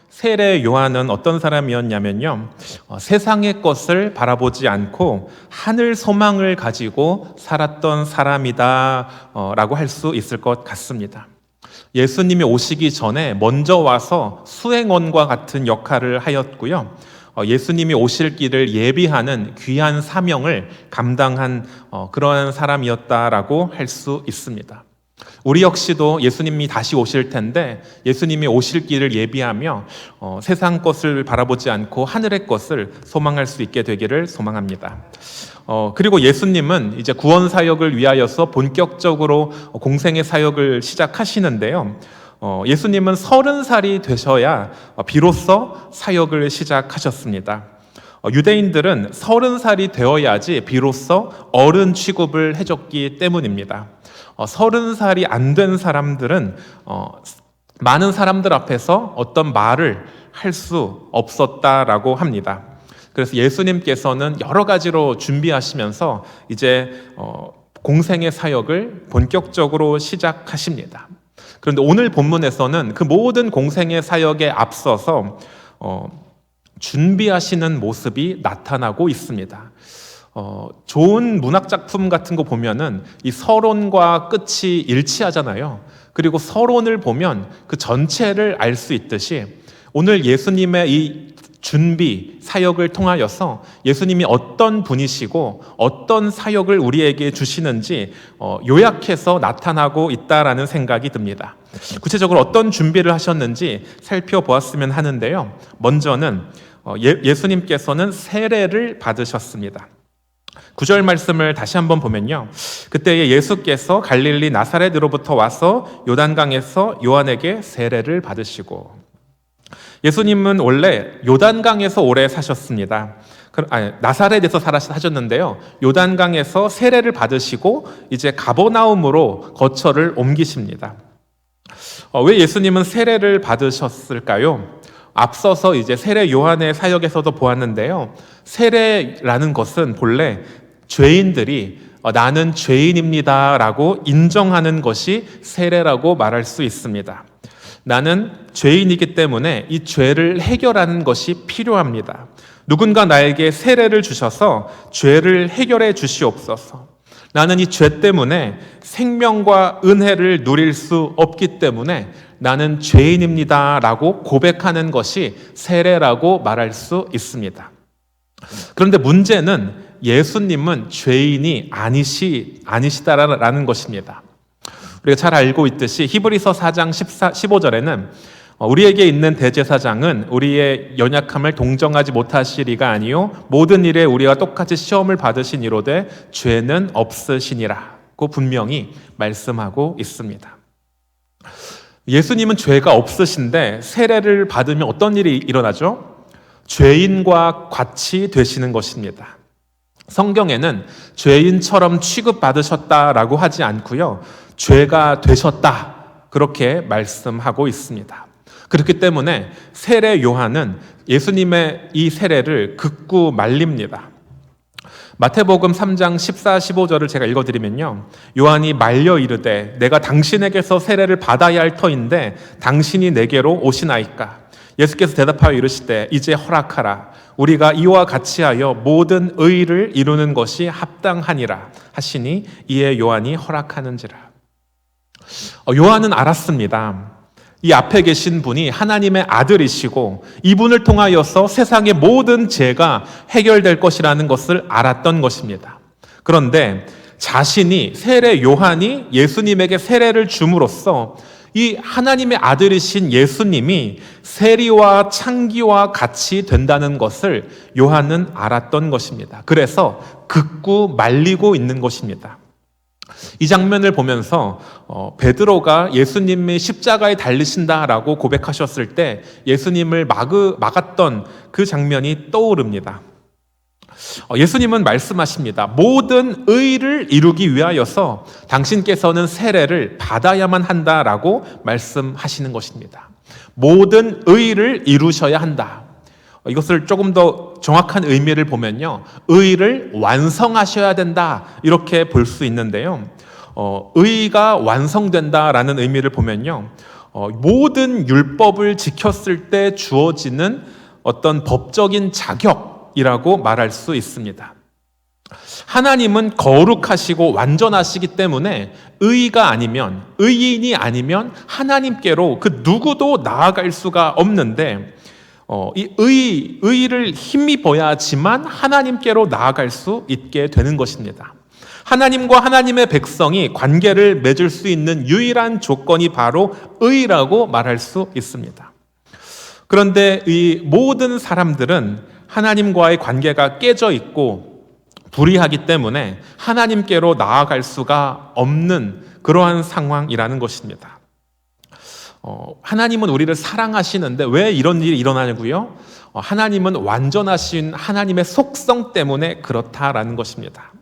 세례 요한은 어떤 사람이었냐면요, 세상의 것을 바라보지 않고 하늘 소망을 가지고 살았던 사람이다 라고 할 수 있을 것 같습니다. 예수님이 오시기 전에 먼저 와서 수행원과 같은 역할을 하였고요, 예수님이 오실 길을 예비하는 귀한 사명을 감당한 그러한 사람이었다라고 할 수 있습니다. 우리 역시도 예수님이 다시 오실 텐데 예수님이 오실 길을 예비하며 세상 것을 바라보지 않고 하늘의 것을 소망할 수 있게 되기를 소망합니다. 그리고 예수님은 이제 구원 사역을 위하여서 본격적으로 공생의 사역을 시작하시는데요. 예수님은 30살이 되셔야 비로소 사역을 시작하셨습니다. 유대인들은 30살이 되어야지 비로소 어른 취급을 해줬기 때문입니다. 30살이 안 된 사람들은 많은 사람들 앞에서 어떤 말을 할 수 없었다라고 합니다. 그래서 예수님께서는 여러 가지로 준비하시면서 이제 공생의 사역을 본격적으로 시작하십니다. 그런데 오늘 본문에서는 그 모든 공생의 사역에 앞서서 준비하시는 모습이 나타나고 있습니다. 좋은 문학작품 같은 거 보면은 이 서론과 끝이 일치하잖아요. 그리고 서론을 보면 그 전체를 알 수 있듯이 오늘 예수님의 이 준비 사역을 통하여서 예수님이 어떤 분이시고 어떤 사역을 우리에게 주시는지 요약해서 나타나고 있다라는 생각이 듭니다. 구체적으로 어떤 준비를 하셨는지 살펴보았으면 하는데요. 먼저는 예수님께서는 세례를 받으셨습니다. 9절 말씀을 다시 한번 보면요, 그때에 예수께서 갈릴리 나사렛으로부터 와서 요단강에서 요한에게 세례를 받으시고, 예수님은 원래 요단강에서 오래 사셨습니다. 나사렛에서 사셨는데요, 요단강에서 세례를 받으시고 이제 가버나움으로 거처를 옮기십니다. 왜 예수님은 세례를 받으셨을까요? 앞서서 이제 세례 요한의 사역에서도 보았는데요, 세례라는 것은 본래 죄인들이 나는 죄인입니다 라고 인정하는 것이 세례라고 말할 수 있습니다. 나는 죄인이기 때문에 이 죄를 해결하는 것이 필요합니다. 누군가 나에게 세례를 주셔서 죄를 해결해 주시옵소서. 나는 이 죄 때문에 생명과 은혜를 누릴 수 없기 때문에 나는 죄인입니다 라고 고백하는 것이 세례라고 말할 수 있습니다. 그런데 문제는 예수님은 죄인이 아니시다라는 것입니다. 우리가 잘 알고 있듯이 히브리서 4장 15절에는 우리에게 있는 대제사장은 우리의 연약함을 동정하지 못하시리가 아니요 모든 일에 우리와 똑같이 시험을 받으신 이로되 죄는 없으시니라고 분명히 말씀하고 있습니다. 예수님은 죄가 없으신데 세례를 받으면 어떤 일이 일어나죠? 죄인과 같이 되시는 것입니다. 성경에는 죄인처럼 취급받으셨다라고 하지 않고요, 죄가 되셨다 그렇게 말씀하고 있습니다. 그렇기 때문에 세례 요한은 예수님의 이 세례를 극구 말립니다. 마태복음 3장 14, 15절을 제가 읽어드리면요, 요한이 말려 이르되 내가 당신에게서 세례를 받아야 할 터인데 당신이 내게로 오시나이까? 예수께서 대답하여 이르시되 이제 허락하라. 우리가 이와 같이 하여 모든 의를 이루는 것이 합당하니라 하시니 이에 요한이 허락하는지라. 요한은 알았습니다. 이 앞에 계신 분이 하나님의 아들이시고 이분을 통하여서 세상의 모든 죄가 해결될 것이라는 것을 알았던 것입니다. 그런데 자신이 세례 요한이 예수님에게 세례를 줌으로써 이 하나님의 아들이신 예수님이 세리와 창기와 같이 된다는 것을 요한은 알았던 것입니다. 그래서 극구 말리고 있는 것입니다. 이 장면을 보면서 베드로가 예수님이 십자가에 달리신다라고 고백하셨을 때 예수님을 막았던 그 장면이 떠오릅니다. 예수님은 말씀하십니다. 모든 의를 이루기 위하여서 당신께서는 세례를 받아야만 한다라고 말씀하시는 것입니다. 모든 의를 이루셔야 한다. 이것을 조금 더 정확한 의미를 보면요, 의를 완성하셔야 된다 이렇게 볼 수 있는데요, 의가 완성된다라는 의미를 보면요, 모든 율법을 지켰을 때 주어지는 어떤 법적인 자격이라고 말할 수 있습니다. 하나님은 거룩하시고 완전하시기 때문에 의인이 아니면 하나님께로 그 누구도 나아갈 수가 없는데, 이 의를 힘입어야지만 하나님께로 나아갈 수 있게 되는 것입니다. 하나님과 하나님의 백성이 관계를 맺을 수 있는 유일한 조건이 바로 의라고 말할 수 있습니다. 그런데 이 모든 사람들은 하나님과의 관계가 깨져 있고 불의하기 때문에 하나님께로 나아갈 수가 없는 그러한 상황이라는 것입니다. 하나님은 우리를 사랑하시는데 왜 이런 일이 일어나냐고요? 하나님은 완전하신 하나님의 속성 때문에 그렇다라는 것입니다.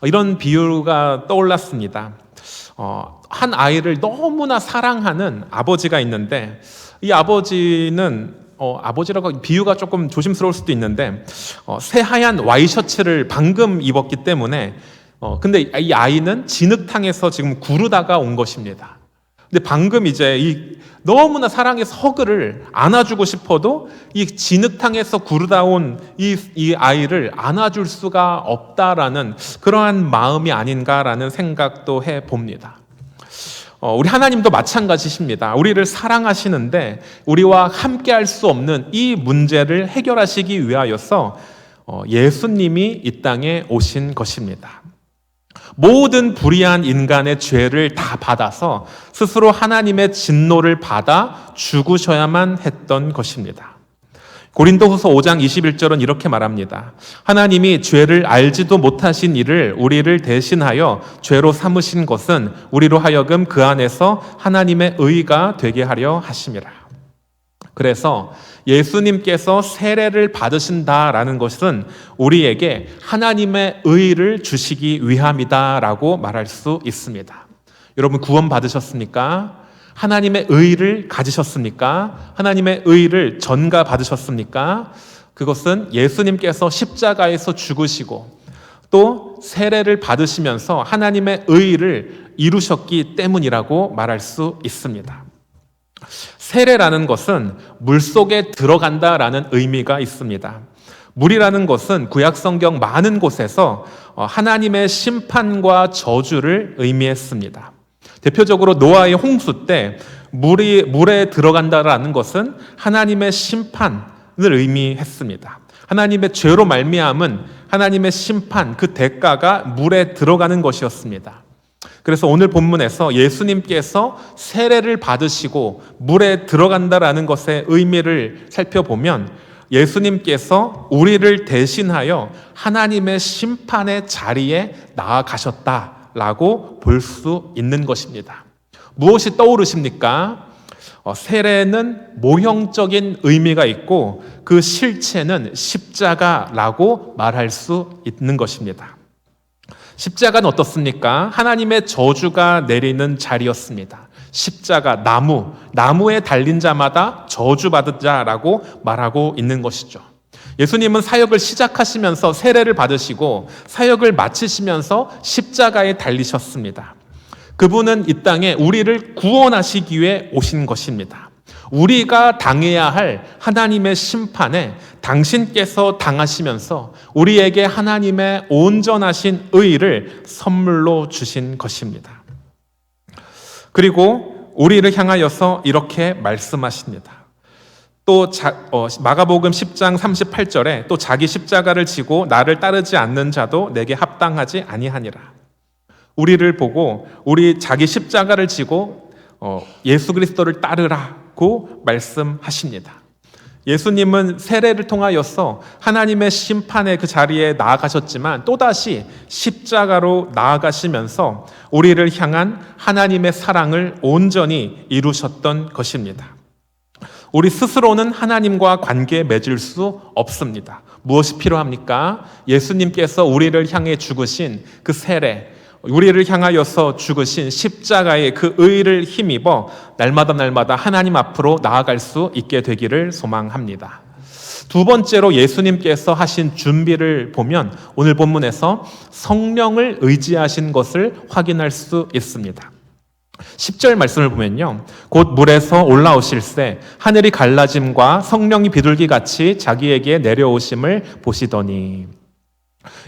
이런 비유가 떠올랐습니다. 한 아이를 너무나 사랑하는 아버지가 있는데, 이 아버지는 아버지라고 비유가 조금 조심스러울 수도 있는데, 새하얀 와이셔츠를 방금 입었기 때문에 근데 이 아이는 진흙탕에서 지금 구르다가 온 것입니다. 근데 방금 이제 너무나 사랑해서 허그를 안아주고 싶어도 이 진흙탕에서 구르다 온 이 아이를 안아줄 수가 없다라는 그러한 마음이 아닌가라는 생각도 해봅니다. 우리 하나님도 마찬가지십니다. 우리를 사랑하시는데 우리와 함께 할 수 없는 이 문제를 해결하시기 위하여서 예수님이 이 땅에 오신 것입니다. 모든 불의한 인간의 죄를 다 받아서 스스로 하나님의 진노를 받아 죽으셔야만 했던 것입니다. 고린도후서 5장 21절은 이렇게 말합니다. 하나님이 죄를 알지도 못하신 이를 우리를 대신하여 죄로 삼으신 것은 우리로 하여금 그 안에서 하나님의 의가 되게 하려 하심이라. 그래서 예수님께서 세례를 받으신다라는 것은 우리에게 하나님의 의를 주시기 위함이다라고 말할 수 있습니다. 여러분 구원 받으셨습니까? 하나님의 의를 가지셨습니까? 하나님의 의를 전가 받으셨습니까? 그것은 예수님께서 십자가에서 죽으시고 또 세례를 받으시면서 하나님의 의를 이루셨기 때문이라고 말할 수 있습니다. 세례라는 것은 물속에 들어간다라는 의미가 있습니다. 물이라는 것은 구약성경 많은 곳에서 하나님의 심판과 저주를 의미했습니다. 대표적으로 노아의 홍수 때 물에 들어간다라는 것은 하나님의 심판을 의미했습니다. 하나님의 죄로 말미암은 하나님의 심판, 그 대가가 물에 들어가는 것이었습니다. 그래서 오늘 본문에서 예수님께서 세례를 받으시고 물에 들어간다라는 것의 의미를 살펴보면 예수님께서 우리를 대신하여 하나님의 심판의 자리에 나아가셨다라고 볼 수 있는 것입니다. 무엇이 떠오르십니까? 세례는 모형적인 의미가 있고 그 실체는 십자가라고 말할 수 있는 것입니다. 십자가는 어떻습니까? 하나님의 저주가 내리는 자리였습니다. 십자가, 나무에 달린 자마다 저주받은 자라고 말하고 있는 것이죠. 예수님은 사역을 시작하시면서 세례를 받으시고 사역을 마치시면서 십자가에 달리셨습니다. 그분은 이 땅에 우리를 구원하시기 위해 오신 것입니다. 우리가 당해야 할 하나님의 심판에 당신께서 당하시면서 우리에게 하나님의 온전하신 의를 선물로 주신 것입니다. 그리고 우리를 향하여서 이렇게 말씀하십니다. 또 마가복음 10장 38절에 또 자기 십자가를 지고 나를 따르지 않는 자도 내게 합당하지 아니하니라. 우리를 보고 우리 자기 십자가를 지고 예수 그리스도를 따르라고 말씀하십니다. 예수님은 세례를 통하여서 하나님의 심판의 그 자리에 나아가셨지만 또다시 십자가로 나아가시면서 우리를 향한 하나님의 사랑을 온전히 이루셨던 것입니다. 우리 스스로는 하나님과 관계 맺을 수 없습니다. 무엇이 필요합니까? 예수님께서 우리를 향해 죽으신 그 세례, 우리를 향하여서 죽으신 십자가의 그 의를 힘입어 날마다 하나님 앞으로 나아갈 수 있게 되기를 소망합니다. 두 번째로 예수님께서 하신 준비를 보면 오늘 본문에서 성령을 의지하신 것을 확인할 수 있습니다. 10절 말씀을 보면요, 곧 물에서 올라오실새 하늘이 갈라짐과 성령이 비둘기같이 자기에게 내려오심을 보시더니.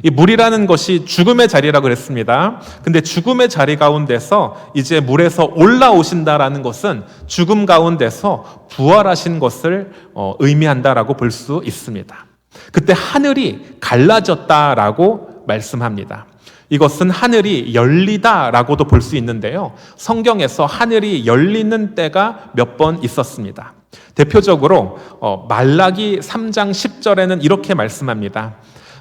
이 물이라는 것이 죽음의 자리라고 그랬습니다. 근데 죽음의 자리 가운데서 이제 물에서 올라오신다라는 것은 죽음 가운데서 부활하신 것을 의미한다라고 볼 수 있습니다. 그때 하늘이 갈라졌다라고 말씀합니다. 이것은 하늘이 열리다라고도 볼 수 있는데요, 성경에서 하늘이 열리는 때가 몇 번 있었습니다. 대표적으로 말라기 3장 10절에는 이렇게 말씀합니다.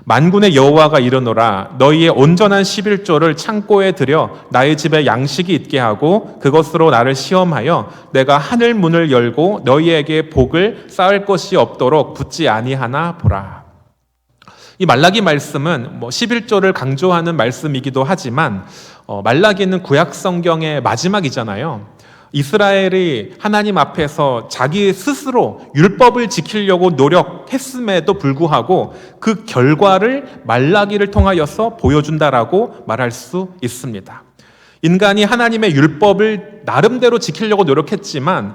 만군의 여호와가 이르노라, 너희의 온전한 11조를 창고에 들여 나의 집에 양식이 있게 하고 그것으로 나를 시험하여 내가 하늘 문을 열고 너희에게 복을 쌓을 것이 없도록 붙지 아니하나 보라. 이 말라기 말씀은 11조를 강조하는 말씀이기도 하지만 말라기는 구약 성경의 마지막이잖아요. 이스라엘이 하나님 앞에서 자기 스스로 율법을 지키려고 노력했음에도 불구하고 그 결과를 말라기를 통하여서 보여준다라고 말할 수 있습니다. 인간이 하나님의 율법을 나름대로 지키려고 노력했지만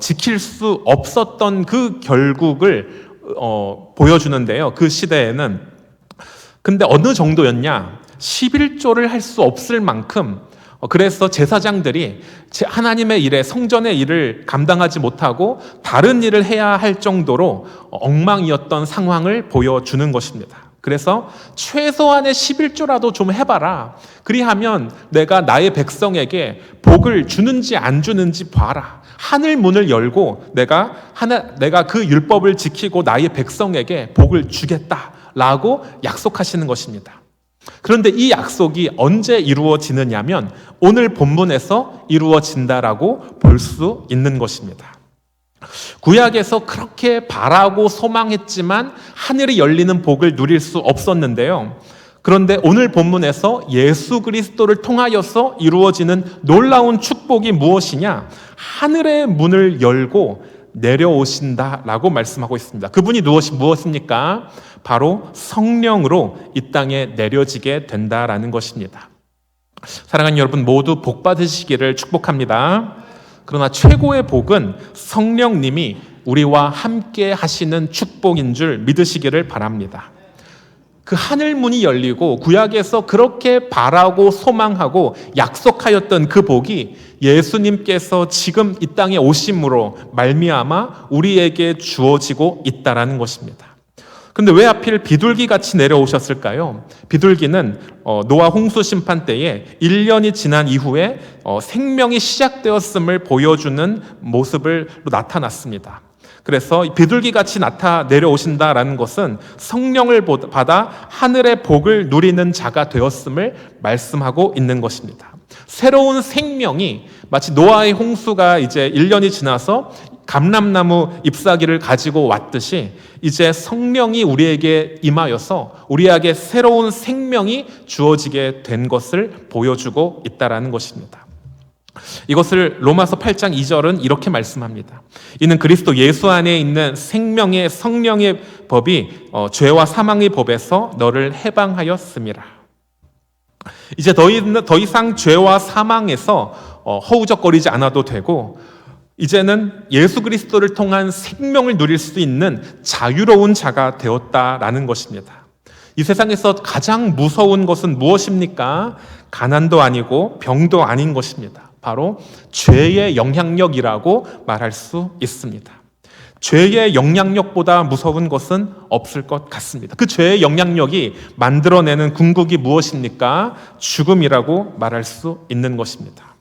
지킬 수 없었던 그 결국을 보여주는데요, 그 시대에는. 근데 어느 정도였냐? 11조를 할 수 없을 만큼, 그래서 제사장들이 하나님의 일에, 성전의 일을 감당하지 못하고 다른 일을 해야 할 정도로 엉망이었던 상황을 보여주는 것입니다. 그래서 최소한의 11조라도 좀 해봐라. 그리하면 내가 나의 백성에게 복을 주는지 안 주는지 봐라. 하늘 문을 열고 내가 그 율법을 지키고 나의 백성에게 복을 주겠다라고 약속하시는 것입니다. 그런데 이 약속이 언제 이루어지느냐면 오늘 본문에서 이루어진다라고 볼 수 있는 것입니다. 구약에서 그렇게 바라고 소망했지만 하늘이 열리는 복을 누릴 수 없었는데요, 그런데 오늘 본문에서 예수 그리스도를 통하여서 이루어지는 놀라운 축복이 무엇이냐? 하늘의 문을 열고 내려오신다라고 말씀하고 있습니다. 그분이 무엇입니까? 바로 성령으로 이 땅에 내려지게 된다라는 것입니다. 사랑하는 여러분, 모두 복 받으시기를 축복합니다. 그러나 최고의 복은 성령님이 우리와 함께 하시는 축복인 줄 믿으시기를 바랍니다. 그 하늘 문이 열리고 구약에서 그렇게 바라고 소망하고 약속하였던 그 복이 예수님께서 지금 이 땅에 오심으로 말미암아 우리에게 주어지고 있다라는 것입니다. 그런데 왜 하필 비둘기같이 내려오셨을까요? 비둘기는 노아 홍수 심판 때에 1년이 지난 이후에 생명이 시작되었음을 보여주는 모습으로 나타났습니다. 그래서 비둘기같이 내려오신다라는 것은 성령을 받아 하늘의 복을 누리는 자가 되었음을 말씀하고 있는 것입니다. 새로운 생명이 마치 노아의 홍수가 이제 1년이 지나서 감람나무 잎사귀를 가지고 왔듯이 이제 성령이 우리에게 임하여서 우리에게 새로운 생명이 주어지게 된 것을 보여주고 있다는 것입니다. 이것을 로마서 8장 2절은 이렇게 말씀합니다. 이는 그리스도 예수 안에 있는 생명의 성령의 법이 죄와 사망의 법에서 너를 해방하였음이라. 이제 더 이상 죄와 사망에서 허우적거리지 않아도 되고 이제는 예수 그리스도를 통한 생명을 누릴 수 있는 자유로운 자가 되었다라는 것입니다. 이 세상에서 가장 무서운 것은 무엇입니까? 가난도 아니고 병도 아닌 것입니다. 바로 죄의 영향력이라고 말할 수 있습니다. 죄의 영향력보다 무서운 것은 없을 것 같습니다. 그 죄의 영향력이 만들어내는 궁극이 무엇입니까? 죽음이라고 말할 수 있는 것입니다.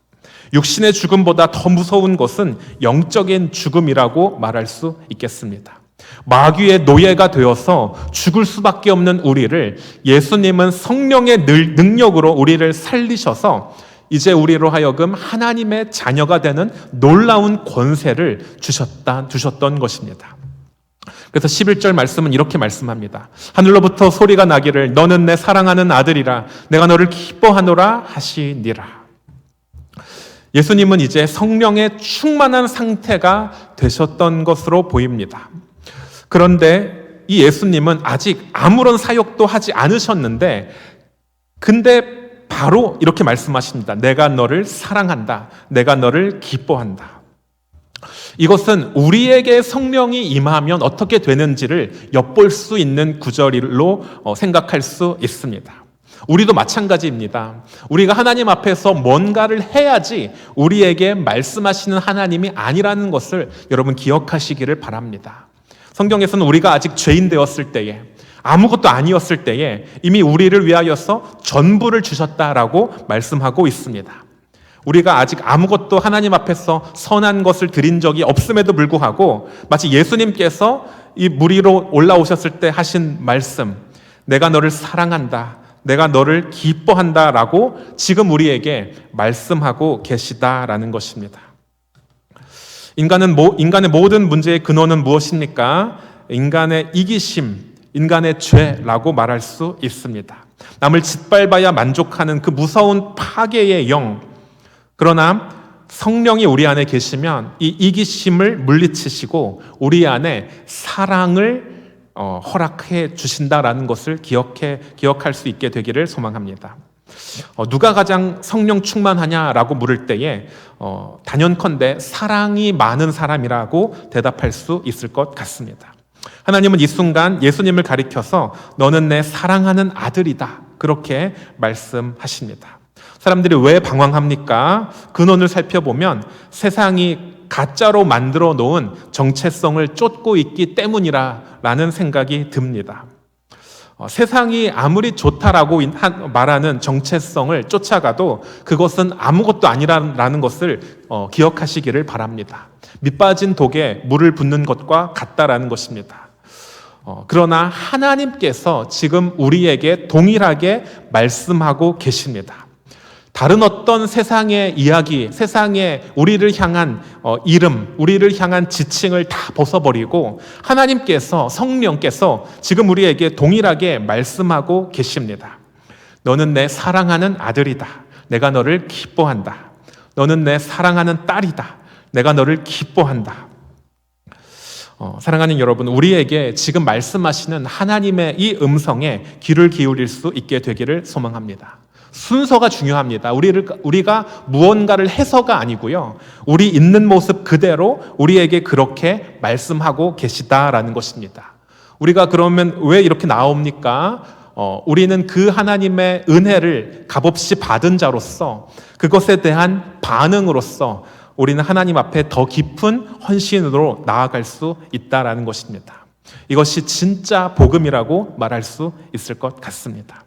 육신의 죽음보다 더 무서운 것은 영적인 죽음이라고 말할 수 있겠습니다. 마귀의 노예가 되어서 죽을 수밖에 없는 우리를 예수님은 성령의 능력으로 우리를 살리셔서 이제 우리로 하여금 하나님의 자녀가 되는 놀라운 권세를 주셨던 것입니다. 그래서 11절 말씀은 이렇게 말씀합니다. 하늘로부터 소리가 나기를 너는 내 사랑하는 아들이라 내가 너를 기뻐하노라 하시니라. 예수님은 이제 성령의 충만한 상태가 되셨던 것으로 보입니다. 그런데 이 예수님은 아직 아무런 사역도 하지 않으셨는데 근데 바로 이렇게 말씀하십니다. 내가 너를 사랑한다. 내가 너를 기뻐한다. 이것은 우리에게 성령이 임하면 어떻게 되는지를 엿볼 수 있는 구절로 생각할 수 있습니다. 우리도 마찬가지입니다. 우리가 하나님 앞에서 뭔가를 해야지 우리에게 말씀하시는 하나님이 아니라는 것을 여러분 기억하시기를 바랍니다. 성경에서는 우리가 아직 죄인 되었을 때에, 아무것도 아니었을 때에 이미 우리를 위하여서 전부를 주셨다라고 말씀하고 있습니다. 우리가 아직 아무것도 하나님 앞에서 선한 것을 드린 적이 없음에도 불구하고 마치 예수님께서 이 물 위로 올라오셨을 때 하신 말씀, 내가 너를 사랑한다, 내가 너를 기뻐한다라고 지금 우리에게 말씀하고 계시다라는 것입니다. 인간의 모든 문제의 근원은 무엇입니까? 인간의 이기심, 인간의 죄라고 말할 수 있습니다. 남을 짓밟아야 만족하는 그 무서운 파괴의 영. 그러나 성령이 우리 안에 계시면 이 이기심을 물리치시고 우리 안에 사랑을 허락해 주신다라는 것을 기억할 수 있게 되기를 소망합니다. 누가 가장 성령 충만하냐라고 물을 때에 단연컨대 사랑이 많은 사람이라고 대답할 수 있을 것 같습니다. 하나님은 이 순간 예수님을 가리켜서 너는 내 사랑하는 아들이다, 그렇게 말씀하십니다. 사람들이 왜 방황합니까? 근원을 살펴보면 세상이 가짜로 만들어 놓은 정체성을 쫓고 있기 때문이라는 생각이 듭니다. 세상이 아무리 좋다라고 말하는 정체성을 쫓아가도 그것은 아무것도 아니라는 것을 기억하시기를 바랍니다. 밑빠진 독에 물을 붓는 것과 같다라는 것입니다. 그러나 하나님께서 지금 우리에게 동일하게 말씀하고 계십니다. 다른 어떤 세상의 이야기, 세상의 우리를 향한 이름, 우리를 향한 지칭을 다 벗어버리고 하나님께서, 성령께서 지금 우리에게 동일하게 말씀하고 계십니다. 너는 내 사랑하는 아들이다. 내가 너를 기뻐한다. 너는 내 사랑하는 딸이다. 내가 너를 기뻐한다. 사랑하는 여러분, 우리에게 지금 말씀하시는 하나님의 이 음성에 귀를 기울일 수 있게 되기를 소망합니다. 순서가 중요합니다. 우리가 무언가를 해서가 아니고요, 우리 있는 모습 그대로 우리에게 그렇게 말씀하고 계시다라는 것입니다. 우리가 그러면 왜 이렇게 나옵니까? 우리는 그 하나님의 은혜를 값없이 받은 자로서, 그것에 대한 반응으로서 우리는 하나님 앞에 더 깊은 헌신으로 나아갈 수 있다라는 것입니다. 이것이 진짜 복음이라고 말할 수 있을 것 같습니다.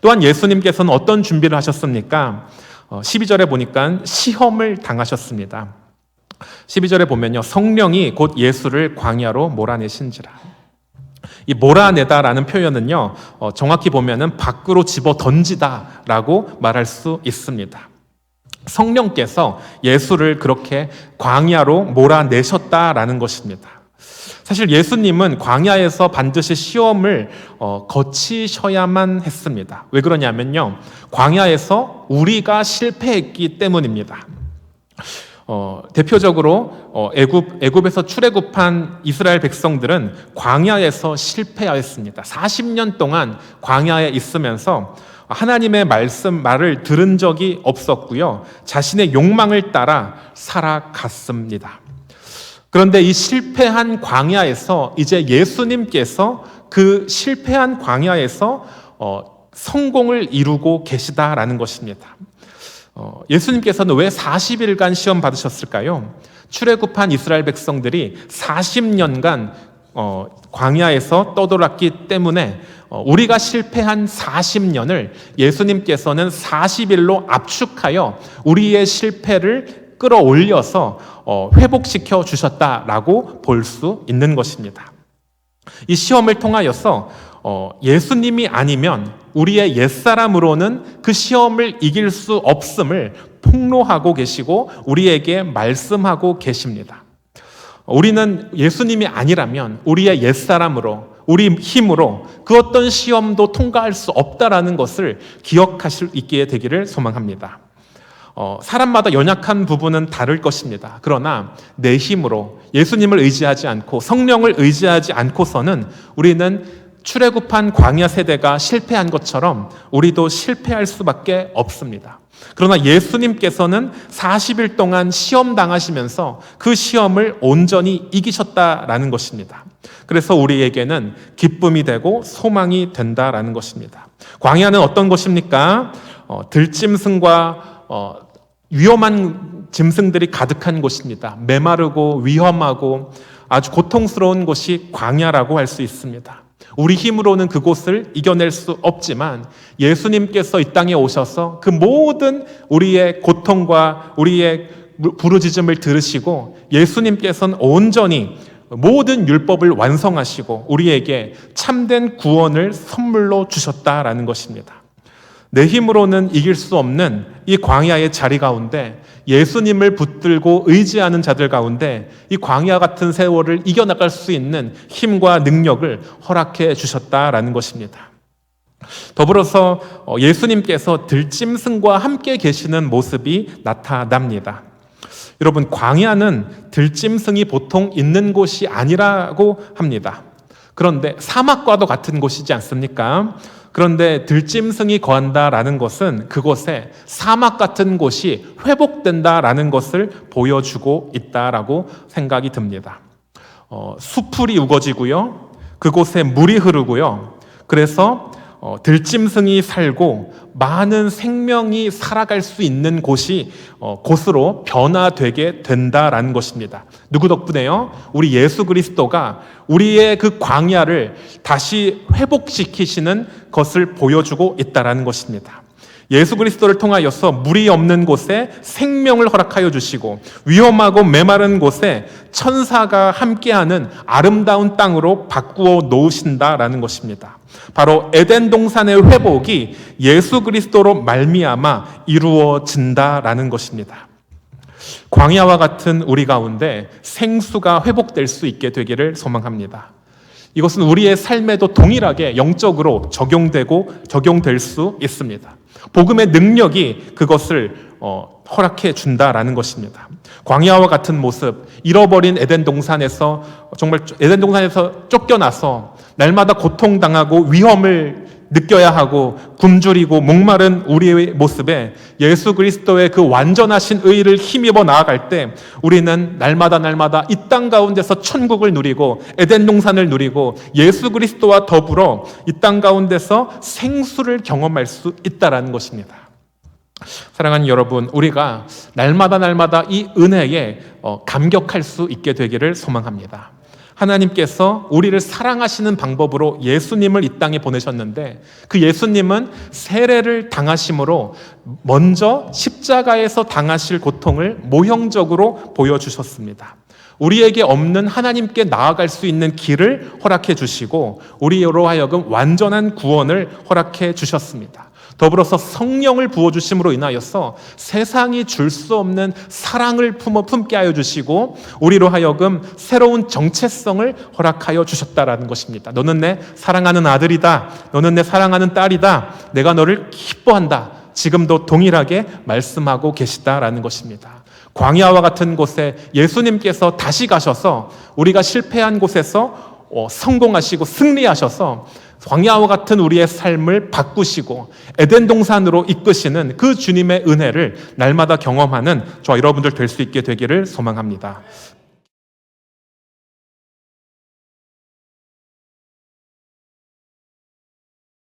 또한 예수님께서는 어떤 준비를 하셨습니까? 12절에 보니까 시험을 당하셨습니다. 12절에 보면요, 성령이 곧 예수를 광야로 몰아내신지라. 이 몰아내다라는 표현은요, 정확히 보면은 밖으로 집어 던지다라고 말할 수 있습니다. 성령께서 예수를 그렇게 광야로 몰아내셨다라는 것입니다. 사실 예수님은 광야에서 반드시 시험을 거치셔야만 했습니다. 왜 그러냐면요, 광야에서 우리가 실패했기 때문입니다. 대표적으로 애굽에서 출애굽한 이스라엘 백성들은 광야에서 실패하였습니다. 40년 동안 광야에 있으면서 하나님의 말을 들은 적이 없었고요, 자신의 욕망을 따라 살아갔습니다. 그런데 이 실패한 광야에서 이제 예수님께서 그 실패한 광야에서 성공을 이루고 계시다라는 것입니다. 예수님께서는 왜 40일간 시험 받으셨을까요? 출애굽한 이스라엘 백성들이 40년간 광야에서 떠돌았기 때문에 우리가 실패한 40년을 예수님께서는 40일로 압축하여 우리의 실패를 끌어올려서 회복시켜 주셨다라고 볼 수 있는 것입니다. 이 시험을 통하여서 예수님이 아니면 우리의 옛사람으로는 그 시험을 이길 수 없음을 폭로하고 계시고 우리에게 말씀하고 계십니다. 우리는 예수님이 아니라면 우리의 옛사람으로, 우리 힘으로 그 어떤 시험도 통과할 수 없다라는 것을 기억하실 수 있게 되기를 소망합니다. 사람마다 연약한 부분은 다를 것입니다. 그러나 내 힘으로 예수님을 의지하지 않고 성령을 의지하지 않고서는 우리는 출애굽한 광야 세대가 실패한 것처럼 우리도 실패할 수밖에 없습니다. 그러나 예수님께서는 40일 동안 시험 당하시면서 그 시험을 온전히 이기셨다라는 것입니다. 그래서 우리에게는 기쁨이 되고 소망이 된다라는 것입니다. 광야는 어떤 것입니까? 들짐승과 위험한 짐승들이 가득한 곳입니다. 메마르고 위험하고 아주 고통스러운 곳이 광야라고 할 수 있습니다. 우리 힘으로는 그곳을 이겨낼 수 없지만 예수님께서 이 땅에 오셔서 그 모든 우리의 고통과 우리의 부르짖음을 들으시고 예수님께서는 온전히 모든 율법을 완성하시고 우리에게 참된 구원을 선물로 주셨다라는 것입니다. 내 힘으로는 이길 수 없는 이 광야의 자리 가운데 예수님을 붙들고 의지하는 자들 가운데 이 광야 같은 세월을 이겨나갈 수 있는 힘과 능력을 허락해 주셨다라는 것입니다. 더불어서 예수님께서 들짐승과 함께 계시는 모습이 나타납니다. 여러분, 광야는 들짐승이 보통 있는 곳이 아니라고 합니다. 그런데 사막과도 같은 곳이지 않습니까? 그런데 들짐승이 거한다라는 것은 그곳에 사막 같은 곳이 회복된다라는 것을 보여주고 있다라고 생각이 듭니다. 수풀이 우거지고요. 그곳에 물이 흐르고요. 그래서 들짐승이 살고 많은 생명이 살아갈 수 있는 곳으로 변화되게 된다라는 것입니다. 누구 덕분에요? 우리 예수 그리스도가 우리의 그 광야를 다시 회복시키시는 것을 보여주고 있다라는 것입니다. 예수 그리스도를 통하여서 물이 없는 곳에 생명을 허락하여 주시고 위험하고 메마른 곳에 천사가 함께하는 아름다운 땅으로 바꾸어 놓으신다라는 것입니다. 바로 에덴 동산의 회복이 예수 그리스도로 말미암아 이루어진다라는 것입니다. 광야와 같은 우리 가운데 생수가 회복될 수 있게 되기를 소망합니다. 이것은 우리의 삶에도 동일하게 영적으로 적용될 수 있습니다. 복음의 능력이 그것을 허락해 준다라는 것입니다. 광야와 같은 모습, 잃어버린 에덴 동산에서 정말 에덴 동산에서 쫓겨나서 날마다 고통당하고 위험을 느껴야 하고 굶주리고 목마른 우리의 모습에 예수 그리스도의 그 완전하신 의를 힘입어 나아갈 때 우리는 날마다 이 땅 가운데서 천국을 누리고 에덴 동산을 누리고 예수 그리스도와 더불어 이 땅 가운데서 생수를 경험할 수 있다라는 것입니다. 사랑하는 여러분, 우리가 날마다 이 은혜에 감격할 수 있게 되기를 소망합니다. 하나님께서 우리를 사랑하시는 방법으로 예수님을 이 땅에 보내셨는데 그 예수님은 세례를 당하심으로 먼저 십자가에서 당하실 고통을 모형적으로 보여주셨습니다. 우리에게 없는 하나님께 나아갈 수 있는 길을 허락해 주시고 우리로 하여금 완전한 구원을 허락해 주셨습니다. 더불어서 성령을 부어주심으로 인하여서 세상이 줄 수 없는 사랑을 품게 하여 주시고 우리로 하여금 새로운 정체성을 허락하여 주셨다라는 것입니다. 너는 내 사랑하는 아들이다. 너는 내 사랑하는 딸이다. 내가 너를 기뻐한다. 지금도 동일하게 말씀하고 계시다라는 것입니다. 광야와 같은 곳에 예수님께서 다시 가셔서 우리가 실패한 곳에서 성공하시고 승리하셔서 광야와 같은 우리의 삶을 바꾸시고 에덴 동산으로 이끄시는 그 주님의 은혜를 날마다 경험하는 저와 여러분들 될 수 있게 되기를 소망합니다.